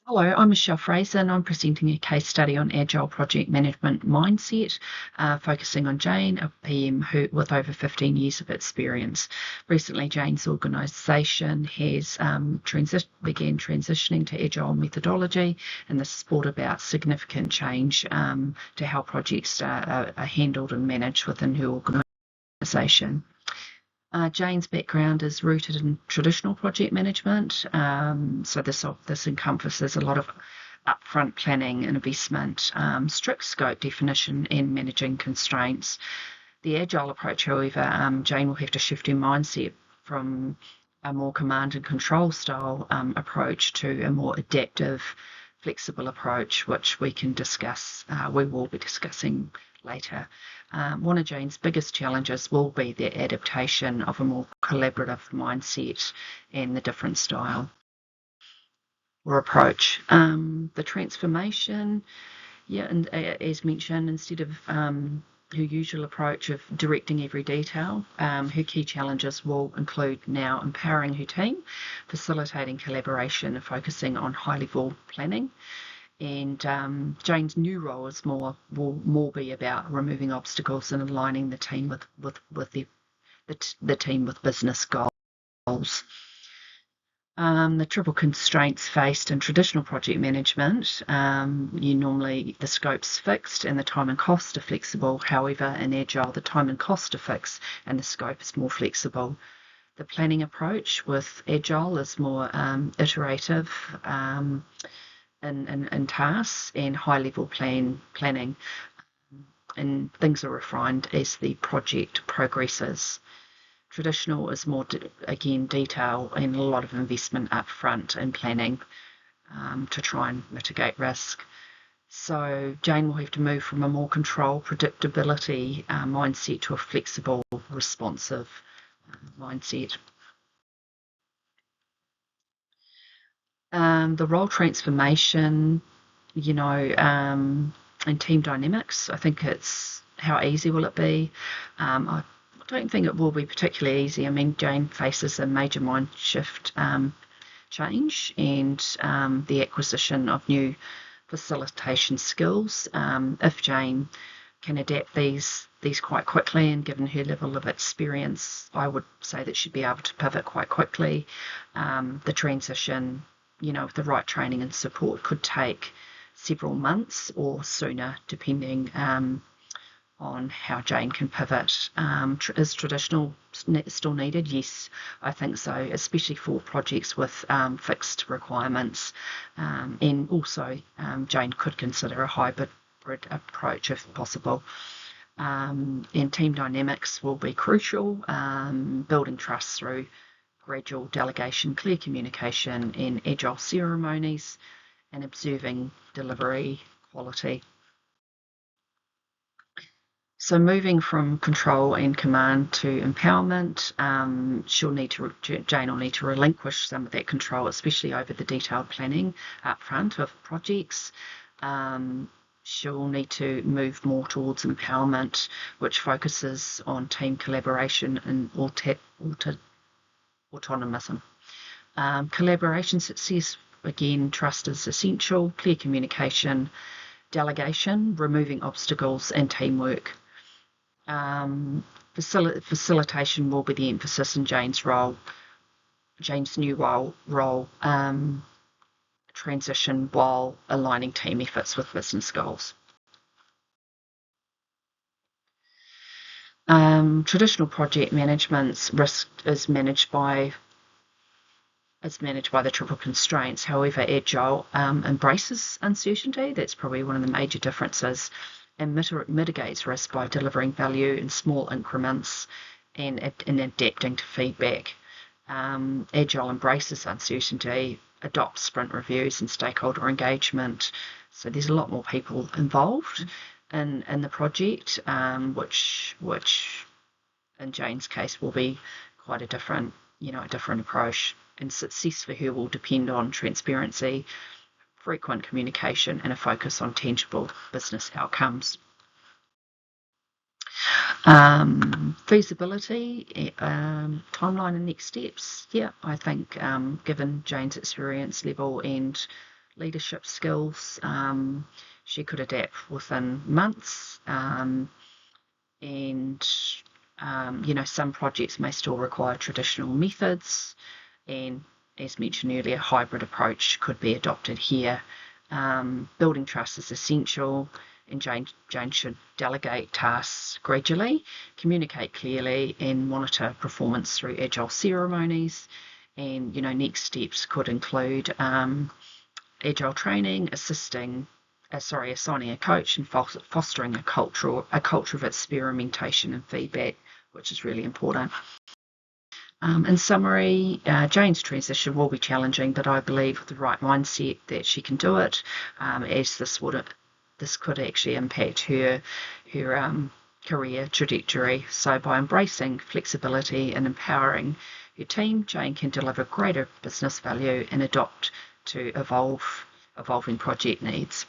Hello, I'm Michelle Fraser and I'm presenting a case study on Agile project management mindset, focusing on Jane, a PM with over 15 years of experience. Recently, Jane's organisation has began transitioning to Agile methodology, and this has brought about significant change to how projects are handled and managed within her organisation. Jane's background is rooted in traditional project management, so this encompasses a lot of upfront planning and investment, strict scope definition, and managing constraints. The Agile approach, however, Jane will have to shift her mindset from a more command and control style approach to a more adaptive, flexible approach, which we will be discussing later. One of Jane's biggest challenges will be the adaptation of a more collaborative mindset and the different style or approach. The transformation, yeah, and as mentioned, instead of her usual approach of directing every detail, her key challenges will include now empowering her team, facilitating collaboration, and focusing on high-level planning. And Jane's new role will more be about removing obstacles and aligning the team with the team with business goals. The triple constraints faced in traditional project management, the scope's fixed and the time and cost are flexible. However, in Agile, the time and cost are fixed and the scope is more flexible. The planning approach with Agile is more iterative in tasks and high-level planning, and things are refined as the project progresses. Traditional is more, again, detail and a lot of investment up front in planning to try and mitigate risk. So Jane will have to move from a more control, predictability mindset to a flexible, responsive mindset. The role transformation, and team dynamics, I think it's how easy will it be? I don't think it will be particularly easy. I mean, Jane faces a major mind shift change and the acquisition of new facilitation skills. If Jane can adapt these quite quickly, and given her level of experience, I would say that she'd be able to pivot quite quickly. The transition, with the right training and support, could take several months or sooner, depending on how Jane can pivot. Is traditional still needed? Yes, I think so, especially for projects with fixed requirements. And also, Jane could consider a hybrid approach if possible. And team dynamics will be crucial, building trust through gradual delegation, clear communication, and agile ceremonies, and observing delivery quality. So moving from control and command to empowerment, Jane will need to relinquish some of that control, especially over the detailed planning up front of projects. She'll need to move more towards empowerment, which focuses on team collaboration and autonomism. Collaboration success, again, trust is essential, clear communication, delegation, removing obstacles, and teamwork. Facilitation will be the emphasis in Jane's new role, transition while aligning team efforts with business goals. Traditional project management's risk is managed by the triple constraints. However, Agile embraces uncertainty. That's probably one of the major differences, and mitigates risk by delivering value in small increments and adapting to feedback. Agile embraces uncertainty, adopts sprint reviews and stakeholder engagement. So there's a lot more people involved in the project, which in Jane's case will be quite a different approach. And success for her will depend on transparency, frequent communication, and a focus on tangible business outcomes. Feasibility, timeline and next steps. Yeah, I think given Jane's experience level and leadership skills. She could adapt within months, and some projects may still require traditional methods, and as mentioned earlier, hybrid approach could be adopted here. Building trust is essential, and Jane should delegate tasks gradually, communicate clearly, and monitor performance through Agile ceremonies. And next steps could include Agile training, assigning a coach, and fostering a culture of experimentation and feedback, which is really important. In summary, Jane's transition will be challenging, but I believe with the right mindset that she can do it, as this could actually impact her career trajectory. So by embracing flexibility and empowering her team, Jane can deliver greater business value and adapt to evolving project needs.